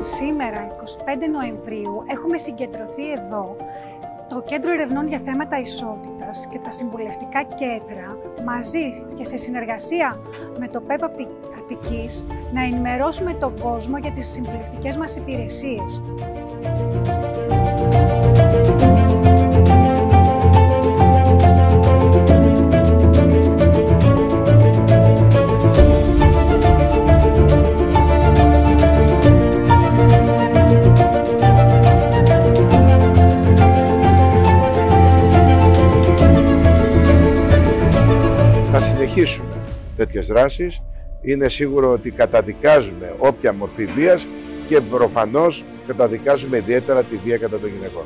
Σήμερα, 25 Νοεμβρίου, έχουμε συγκεντρωθεί εδώ το Κέντρο Ερευνών για Θέματα Ισότητας και τα συμβουλευτικά κέντρα μαζί και σε συνεργασία με το ΠΕΠ Αττικής να ενημερώσουμε τον κόσμο για τις συμβουλευτικές μας υπηρεσίες. Θα συνεχίσουμε τέτοιες δράσεις. Είναι σίγουρο ότι καταδικάζουμε όποια μορφή βίας και προφανώς καταδικάζουμε ιδιαίτερα τη βία κατά των γυναικών.